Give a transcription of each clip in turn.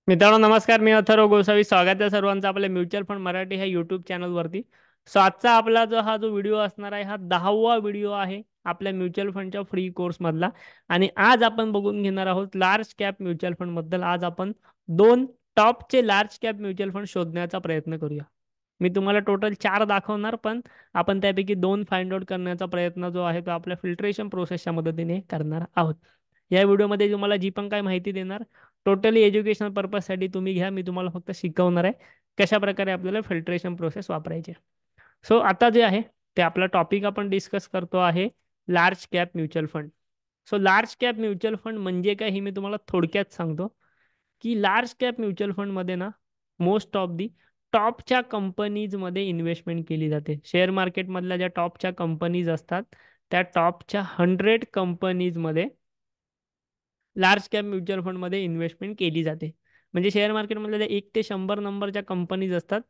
मित्रांनो नमस्कार. मी अथर्व गोसावी. स्वागत आहे सर्वांचं आपल्या म्युच्युअल फंड मराठी ह्या यूट्यूब चॅनलवरती. सो आजचा आपला जो व्हिडिओ असणार आहे, हा 10वा व्हिडिओ आहे आपल्या म्युच्युअल फंडच्या फ्री कोर्समधला. आणि आज आपण बघून घेणार आहोत लार्ज कॅप म्युच्युअल फंडबद्दल. आज आपण दोन टॉपचे लार्ज कॅप म्युच्युअल फंड शोधण्याचा प्रयत्न करूया. मी तुम्हाला टोटल 4 दाखवणार, पण आपण त्यापैकी 2 फाइंड आउट करण्याचा प्रयत्न जो आहे तो आपल्या फिल्ट्रेशन प्रोसेसच्या मदतीने करणार आहोत. या व्हिडिओमध्ये तुम्हाला जी पण काय माहिती देणार, टोटली एज्युकेशनल पर्पजसाठी तुम्ही घ्या. मी तुम्हाला फक्त शिकवणार आहे कशा प्रकारे आपल्याला फिल्ट्रेशन प्रोसेस वापरायचे. सो आता जे आहे ते आपला टॉपिक आपण डिस्कस करतो आहे large cap mutual fund. So large cap mutual fund म्हणजे काय हे मी तुम्हाला थोडक्यात सांगतो की लार्ज कॅप म्युच्युअल फंडमध्ये ना मोस्ट ऑफ दी टॉपच्या कंपनीजमध्ये इन्व्हेस्टमेंट केली जाते. शेअर मार्केटमधल्या ज्या टॉपच्या कंपनीज असतात त्या टॉपच्या 100 कंपनीजमध्ये लार्ज कॅप म्युच्युअल फंडमध्ये इन्व्हेस्टमेंट केली जाते. म्हणजे शेअर मार्केटमधल्या 1 ते 100 नंबरच्या कंपनीज असतात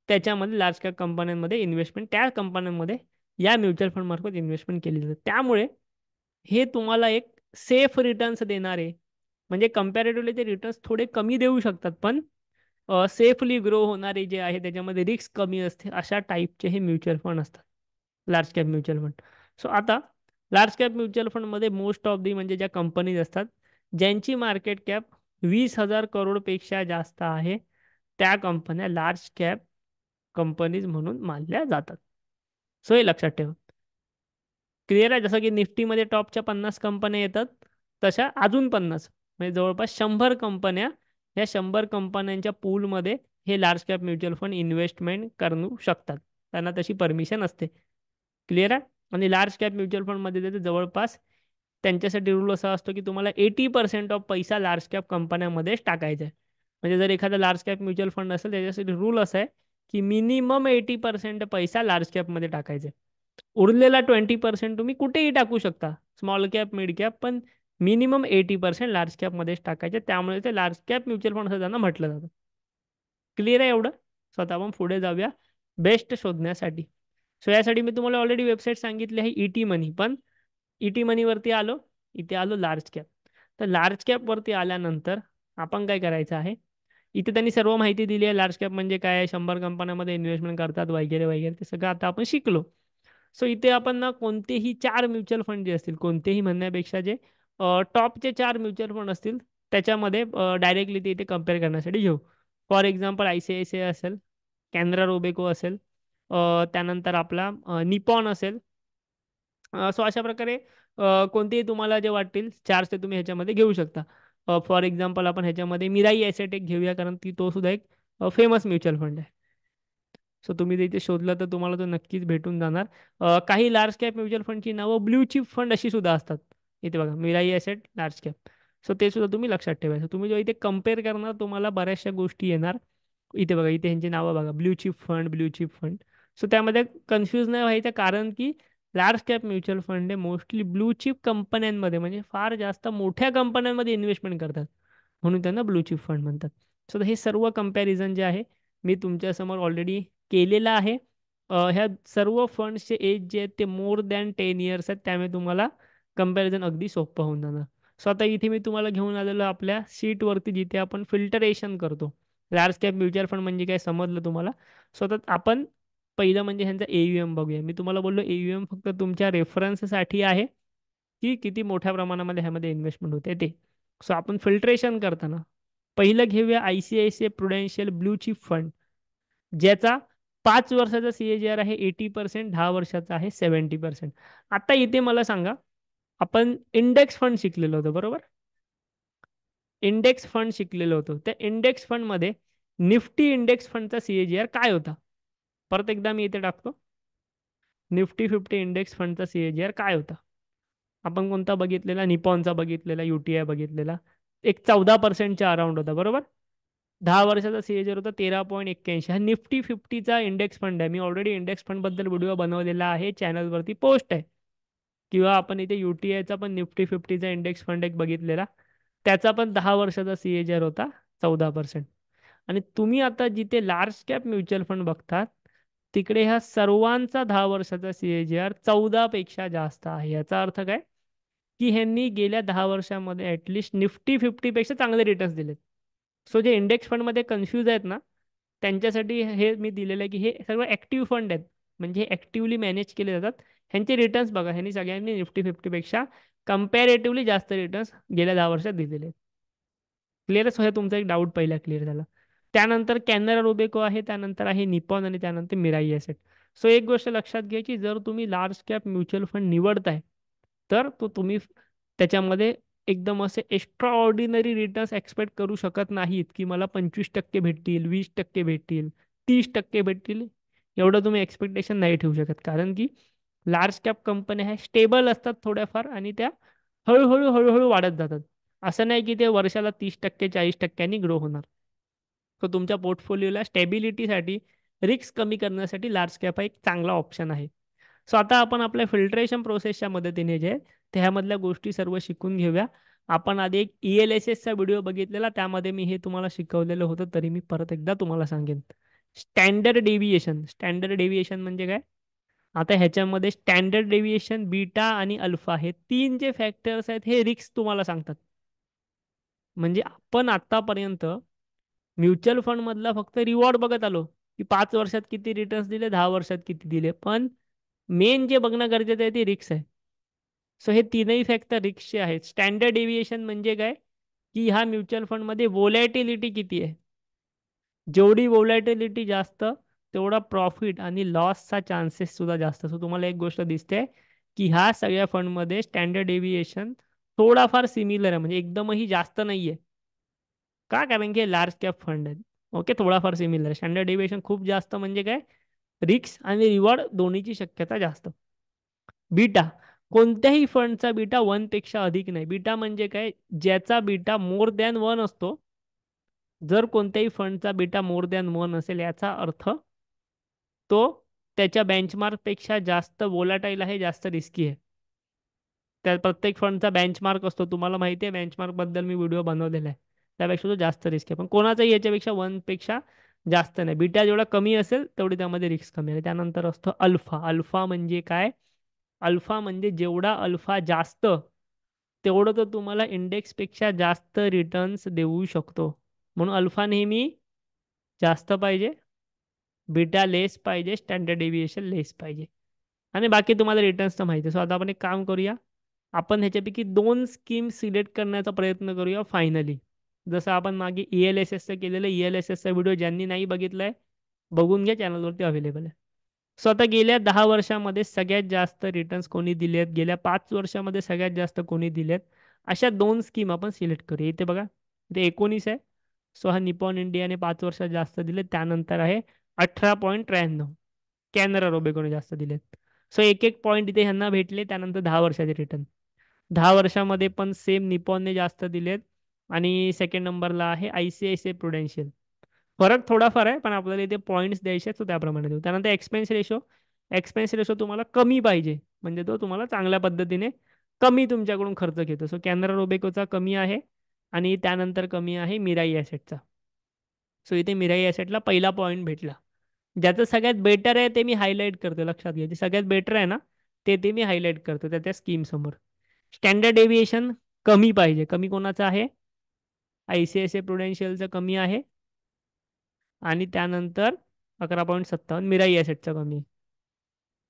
त्याच्यामध्ये लार्ज कॅप कंपन्यांमध्ये इन्व्हेस्टमेंट, त्या कंपन्यांमध्ये या म्युच्युअल फंड मार्फत इन्व्हेस्टमेंट केली जाते. त्यामुळे हे तुम्हाला एक सेफ रिटर्न्स देणारे, म्हणजे कम्पॅरेटिव्हली ते रिटर्न्स थोडे कमी देऊ शकतात, पण सेफली ग्रो होणारे जे आहे त्याच्यामध्ये रिस्क कमी असते, अशा टाईपचे हे म्युच्युअल फंड असतात large cap mutual fund. So आता लार्ज कॅप म्युच्युअल फंडमध्ये मोस्ट ऑफ दी म्हणजे ज्या कंपनीज असतात ज्यांची मार्केट कॅप 20,000 करोडपेक्षा जास्त आहे, त्या कंपन्या लार्ज कॅप कंपनीज म्हणून मानल्या जातात. सो हे लक्षात ठेवा. क्लिअर आहे. जसं की निफ्टीमध्ये टॉपच्या 50 कंपन्या येतात, तशा अजून 50 म्हणजे जवळपास 100 कंपन्या, या 100 कंपन्यांच्या पूलमध्ये हे large cap mutual fund investment करू शकतात. त्यांना तशी परमिशन असते. क्लिअर आहे. आणि लार्ज कॅप म्युच्युअल फंडमध्ये त्याचे जवळपास त्यांच्यासाठी रूल असा असतो की तुम्हाला 80% ऑफ पैसा लार्ज कॅप कंपन्यांमध्येच टाकायचा आहे. म्हणजे जर एखादा लार्ज कॅप म्युच्युअल फंड असेल त्याच्यासाठी रूल असा आहे की मिनिमम 80% पैसा लार्ज कॅपमध्ये टाकायचा आहे. उरलेला 20% तुम्ही कुठेही टाकू शकता, स्मॉल कॅप, मिड कॅप, पण मिनिमम 80% लार्ज कॅपमध्येच टाकायचे. त्यामुळे ते लार्ज कॅप म्युच्युअल फंड असं त्यांना म्हटलं जातं. क्लिअर आहे एवढं. स्वतः आपण पुढे जाऊया बेस्ट शोधण्यासाठी. सो यासाठी मी तुम्हाला ऑलरेडी वेबसाईट सांगितली आहे ईटी मनी. पण ईटी मनीवरती आलो, इथे आलो लार्ज कॅप. तर लार्ज कॅपवरती आल्यानंतर आपण काय करायचं आहे, इथे त्यांनी सर्व माहिती दिली आहे. लार्ज कॅप म्हणजे काय, 100 कंपन्यांमध्ये इन्व्हेस्टमेंट करतात वगैरे वगैरे, ते सगळं आता आपण शिकलो. सो इथे आपण ना कोणतेही 4 म्युच्युअल फंड जे असतील, कोणतेही म्हणण्यापेक्षा जे टॉपचे 4 म्युच्युअल फंड असतील त्याच्यामध्ये डायरेक्टली ते इथे कम्पेअर करण्यासाठी घेऊ. फॉर एक्झाम्पल ICICI असेल, कॅनरा रोबेको असेल, त्यानंतर आपला निपॉन असेल. सो अशा प्रकारे कोणतेही तुम्हाला जे वाटतील 4 ते तुम्ही ह्याच्यामध्ये घेऊ शकता. फॉर एक्झाम्पल आपण ह्याच्यामध्ये मिराई ॲसेट एक घेऊया, कारण ती तो सुद्धा एक फेमस म्युच्युअल फंड आहे. सो तुम्ही ते इथे शोधलं तर तुम्हाला तो नक्कीच भेटून जाणार. काही लार्ज कॅप म्युच्युअल फंडची नावं ब्ल्यू चिप फंड अशी सुद्धा असतात. इथे बघा, Mirae asset large cap. So ते सुद्धा तुम्ही लक्षात ठेवायचं. तुम्ही जेव्हा इथे कम्पेअर करणार तुम्हाला बऱ्याचशा गोष्टी येणार. इथे बघा, इथे ह्यांची नावं बघा, blue chip fund, blue chip fund. So त्यामध्ये कन्फ्यूज नाही व्हायचं, कारण की लार्ज कॅप म्युच्युअल फंड हे मोस्टली ब्लू चिप कंपन्यांमध्ये, म्हणजे फार जास्त मोठ्या कंपन्यांमध्ये इन्व्हेस्टमेंट करतात, म्हणून त्यांना ब्लू चिप फंड म्हणतात. सो हे सर्व कंपॅरिझन जे आहे मी तुमच्यासमोर ऑलरेडी केलेलं आहे. ह्या सर्व फंड्सचे एज जे आहेत ते मोर दॅन 10 इयर्स आहेत, त्यामुळे तुम्हाला कंपॅरिझन अगदी सोपं होऊन जाणार. सो आता इथे मी तुम्हाला घेऊन आलेलो आपल्या सीटवरती, जिथे आपण फिल्टरेशन करतो. लार्ज कॅप म्युच्युअल फंड म्हणजे काय समजलं तुम्हाला. सो आता आपण पहिलं म्हणजे ह्यांचा AUM बघूया. मी तुम्हाला बोललो AUM फक्त तुमच्या रेफरन्ससाठी आहे, की किती मोठ्या प्रमाणामध्ये ह्यामध्ये इन्व्हेस्टमेंट होते ते. सो आपण फिल्ट्रेशन करताना पहिलं घेऊया ICICI Prudential blue chip fund, ज्याचा 5 वर्षाचा CAGR आहे 80%, 10 वर्षाचा आहे 70%. आता इथे मला सांगा, आपण इंडेक्स फंड शिकलेलो होतो बरोबर. इंडेक्स फंड शिकलेलो होतो, त्या इंडेक्स फंडमध्ये निफ्टी इंडेक्स फंडचा CAGR काय होता. परत एकदा मी इथे टाकतो, निफ्टी 50 इंडेक्स फंडचा CAGR काय होता. आपण कोणता बघितलेला, निपॉनचा बघितलेला, UTI बघितलेला. एक 14%च्या अराउंड होता बरोबर. 10 वर्षाचा CAGR होता 13.81. हा निफ्टी 50चा इंडेक्स फंड आहे. मी ऑलरेडी इंडेक्स फंड बद्दल व्हिडिओ बनवलेला आहे, चॅनलवरती पोस्ट आहे. किंवा आपण इथे UTIचा पण निफ्टी 50चा इंडेक्स फंड एक बघितलेला, त्याचा पण 10 वर्षाचा CAGR होता 14%. आणि तुम्ही आता जिथे लार्ज कॅप म्युच्युअल फंड बघतात तिकडे ह्या सर्वांचा 10 वर्षाचा CAGR 14 पेक्षा जास्त आहे. याचा अर्थ काय, की ह्यांनी गेल्या 10 वर्षामध्ये ऍटलिस्ट निफ्टी 50 पेक्षा चांगले रिटर्न्स दिलेत. सो जे इंडेक्स फंडमध्ये कन्फ्यूज आहेत ना, त्यांच्यासाठी हे मी दिलेलं आहे की हे सर्व ॲक्टिव्ह फंड आहेत, म्हणजे हे ॲक्टिव्हली मॅनेज केले जातात. ह्यांचे रिटर्न्स बघा, ह्यांनी सगळ्यांनी निफ्टी फिफ्टीपेक्षा कम्पॅरेटिव्हली जास्त रिटर्न्स गेल्या 10 वर्षात दिलेले आहेत. क्लिअरच हे तुमचा एक डाऊट पहिला क्लिअर झाला. त्यानंतर कॅनरा रोबेको आहे, त्यानंतर आहे निपॉन आणि त्यानंतर मिराई ॲसेट. सो एक गोष्ट लक्षात घ्यायची, जर तुम्ही लार्ज कॅप म्युच्युअल फंड निवडताय तर तो तुम्ही त्याच्यामध्ये एकदम असे एक्स्ट्रा ऑर्डिनरी रिटर्न्स एक्सपेक्ट करू शकत नाहीत की मला 25% भेटतील, 20% भेटतील, 30% भेटतील. एवढं तुम्ही एक्सपेक्टेशन नाही ठेवू शकत, कारण की लार्ज कॅप कंपन्या ह्या स्टेबल असतात थोड्याफार आणि त्या हळूहळू हळूहळू वाढत जातात. असं नाही की ते वर्षाला 30% 40%नी ग्रो होणार. तर तुमच्या पोर्टफोलिओला स्टेबिलिटीसाठी, रिस्क कमी करण्यासाठी लार्ज कॅप हा एक चांगला ऑप्शन आहे. सो आता आपण आपल्या फिल्ट्रेशन प्रोसेसच्या मदतीने जे त्यामधल्या गोष्टी सर्व शिकून घेऊया. आपण आधी एक ELSSचा व्हिडिओ बघितलेला, त्यामध्ये मी हे तुम्हाला शिकवलेलं होतं, तरी मी परत एकदा तुम्हाला सांगेन. Standard deviation. स्टँडर्ड डेव्हिएशन म्हणजे काय? आता ह्याच्यामध्ये स्टँडर्ड डेव्हिएशन, बीटा आणि अल्फा हे तीन जे फॅक्टर्स आहेत हे रिस्क तुम्हाला सांगतात. म्हणजे आपण आतापर्यंत म्युच्युअल फंड मधला फक्त रिवॉर्ड बघत आलो की 5 वर्षात किती रिटर्न्स दिले, 10 वर्षात किती दिले, पण मेन जे बघणं गरजेचं आहे ते रिक्स आहे. सो हे तीनही फॅक्टर रिक्सचे आहेत. स्टँडर्ड डेव्हिएशन म्हणजे काय, की ह्या म्युच्युअल फंडमध्ये वोलॅटिलिटी किती आहे. जेवढी वोलॅटिलिटी जास्त, तेवढा प्रॉफिट आणि लॉसचा चान्सेस सुद्धा जास्त. सो तुम्हाला एक गोष्ट दिसते की ह्या सगळ्या फंडमध्ये स्टँडर्ड डेव्हिएशन थोडाफार सिमिलर आहे, म्हणजे एकदमही जास्त नाही आहे. का? कारण की लार्ज कॅप फंड आहेत. ओके, थोडाफार सिमिलर. स्टँडर्ड डेव्हिएशन खूप जास्त म्हणजे काय, रिक्स आणि रिवॉर्ड दोन्हीची शक्यता जास्त. बीटा, कोणत्याही फंडचा बीटा 1 पेक्षा अधिक नाही. बीटा म्हणजे काय, ज्याचा बीटा मोर दॅन 1 असतो. जर कोणत्याही फंडचा बीटा मोर दॅन 1 असेल, याचा अर्थ तो त्याच्या बेंचमार्क पेक्षा जास्त वोलाटाईल आहे, जास्त रिस्की आहे. त्या प्रत्येक फंडचा बेंचमार्क असतो, तुम्हाला माहिती आहे, बेंचमार्क बद्दल मी व्हिडिओ बनवलेला आहे. त्यापेक्षा तो जास्त रिस्क आहे, पण कोणाचाही याच्यापेक्षा 1 पेक्षा जास्त नाही. बीटा जेवढा कमी असेल तेवढी त्यामध्ये रिस्क कमी आहे. त्यानंतर असतो अल्फा. अल्फा म्हणजे काय? अल्फा म्हणजे जेवढा अल्फा जास्त, तेवढं तो तुम्हाला इंडेक्सपेक्षा जास्त रिटर्न्स देऊ शकतो. म्हणून अल्फा नेहमी जास्त पाहिजे, बीटा लेस पाहिजे, स्टँडर्ड डेव्हिएशन लेस पाहिजे. आणि बाकी तुम्हाला रिटर्न्स तर माहिती आहे. सो आता आपण एक काम करूया, आपण ह्याच्यापैकी दोन स्कीम सिलेक्ट करण्याचा प्रयत्न करूया फायनली. जसं आपण मागे ELSSचं केलेलं, ELSSचा व्हिडिओ ज्यांनी नाही बघितलाय बघून घ्या, चॅनलवरती अवेलेबल आहे. सो आता गेल्या 10 वर्षामध्ये सगळ्यात जास्त रिटर्न्स कोणी दिलेत, गेल्या 5 वर्षामध्ये सगळ्यात जास्त कोणी दिलेत, अशा दोन स्कीम आपण सिलेक्ट करूया. इथे बघा, इथे 19 आहे. सो हा निपॉन इंडियाने 5 वर्षात जास्त दिले. त्यानंतर आहे 18.93, कॅनरा रोबेकोने जास्त दिलेत. सो एक एक पॉईंट इथे ह्यांना भेटले. त्यानंतर 10 वर्षाचे रिटर्न, 10 वर्षामध्ये पण सेम निपॉनने जास्त दिलेत. आणि सेकंड नंबरला आहे ICICI प्रुडेन्शियल. फरक थोडाफार आहे, पण आपल्याला इथे पॉईंट्स द्यायचे आहेत, तो त्याप्रमाणे देऊ. त्यानंतर एक्सपेन्स रेशो. एक्सपेन्स रेशो तुम्हाला कमी पाहिजे, म्हणजे तो तुम्हाला चांगल्या पद्धतीने कमी तुमच्याकडून खर्च घेतो. सो कॅनरा रोबेकोचा कमी आहे आणि त्यानंतर कमी आहे मिराई ॲसेटचा. सो इथे मिराई ॲसेटला पहिला पॉईंट भेटला. ज्याचं सगळ्यात बेटर आहे ते मी हायलाईट करतो, लक्षात घ्या. जे सगळ्यात बेटर आहे ना, ते ते मी हायलाईट करतो त्या त्या स्कीमसमोर. स्टँडर्ड डेव्हिएशन कमी पाहिजे. कमी कोणाचं आहे? ICICI प्रुडेन्शियलचं कमी आहे. आणि त्यानंतर 11.57 मिराई ॲसेटचा कमी आहे.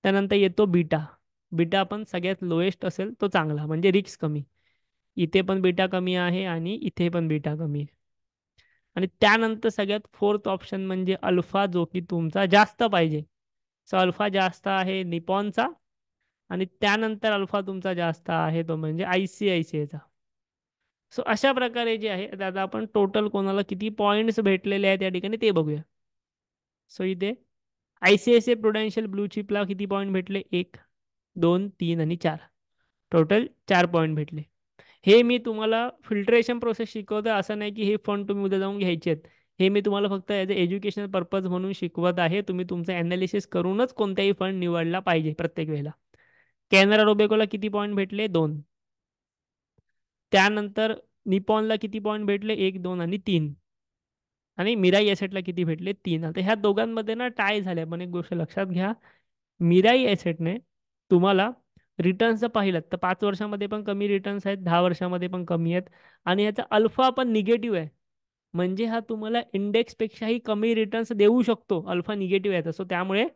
त्यानंतर येतो बीटा. बीटा पण सगळ्यात लोएस्ट असेल तो चांगला, म्हणजे रिस्क कमी. इथे पण बीटा कमी आहे आणि इथे पण बीटा कमी आहे. आणि त्यानंतर सगळ्यात फोर्थ ऑप्शन म्हणजे अल्फा, जो की तुमचा जास्त पाहिजे. सो अल्फा जास्त आहे निपॉनचा, आणि त्यानंतर अल्फा तुमचा जास्त आहे तो म्हणजे ICICIचा. सो अशा प्रकारे जे आहे, आता आपण टोटल कोणाला किती पॉईंट्स भेटलेले आहेत या ठिकाणी ते बघूया. सो इथे ICICI प्रुडेन्शियल ब्लू चिपला किती पॉईंट भेटले? 1, 2, 3 आणि 4. टोटल 4 पॉईंट भेटले. हे मी तुम्हाला फिल्ट्रेशन प्रोसेस शिकवतो, असं नाही की हे फंड तुम्ही उद्या जाऊन घ्यायचे आहेत. हे मी तुम्हाला फक्त ॲज अ एज्युकेशनल पर्पज म्हणून शिकवत आहे. तुम्ही तुमचं ॲनालिसिस करूनच कोणताही फंड निवडला पाहिजे प्रत्येक वेळेला. कॅनरा रोबेकोला किती पॉईंट भेटले? 2. त्यानंतर निपॉनला किती पॉईंट भेटले? 1, 2 आणि 3. आणि मिराई ॲसेटला किती भेटले? 3. आता ह्या दोघांमध्ये ना टाय झाल्या, पण एक गोष्ट लक्षात घ्या, मिराई ॲसेटने तुम्हाला रिटर्न्स जर पाहिलं तर 5 वर्षामध्ये पण कमी रिटर्न्स आहेत, 10 वर्षामध्ये पण कमी आहेत, आणि याचा अल्फा पण निगेटिव्ह आहे. म्हणजे हा तुम्हाला इंडेक्सपेक्षाही कमी रिटर्न्स देऊ शकतो. अल्फा निगेटिव्ह आहे सो त्यामुळे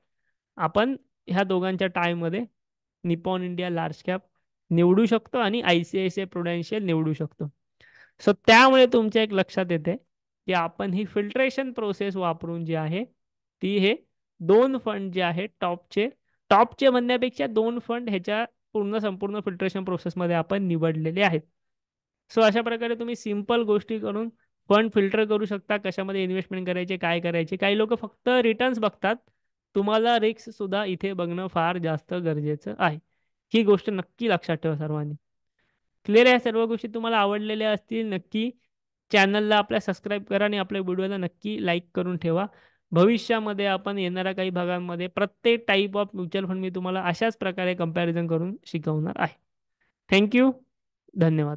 आपण ह्या दोघांच्या टायमध्ये निपॉन इंडिया लार्ज कॅप निवडू शकतो आणि ICICI प्रुडेन्शियल निवडू शकतो. सो त्यामुळे तुमच्या एक लक्षात येते की आपण ही फिल्ट्रेशन प्रोसेस वापरून जी आहे ती हे दोन फंड जे आहे टॉपचे म्हणण्यापेक्षा दोन फंड ह्याच्या संपूर्ण फिल्ट्रेशन प्रोसेसमध्ये आपण निवडलेले आहेत. सो अशा प्रकारे तुम्ही सिंपल गोष्टी करून फंड फिल्टर करू शकता. कशामध्ये इन्व्हेस्टमेंट करायचे, काय करायचे. काही लोक फक्त रिटर्न्स बघतात. तुम्हाला रिस्क सुद्धा इथे बघणं फार जास्त गरजेचं आहे. ही गोष्ट नक्की लक्षात ठेवा सर्वांनी. क्लिअर आहे, सर्व गोष्टी तुम्हाला आवडलेल्या असतील. नक्की चॅनलला आपल्या सबस्क्राईब करा आणि आपल्या व्हिडिओला नक्की लाईक करून ठेवा. भविष्यामध्ये आपण येणाऱ्या काही भागांमध्ये प्रत्येक टाईप ऑफ म्युच्युअल फंड मी तुम्हाला अशाच प्रकारे कंपॅरिझन करून शिकवणार आहे. थँक्यू. धन्यवाद.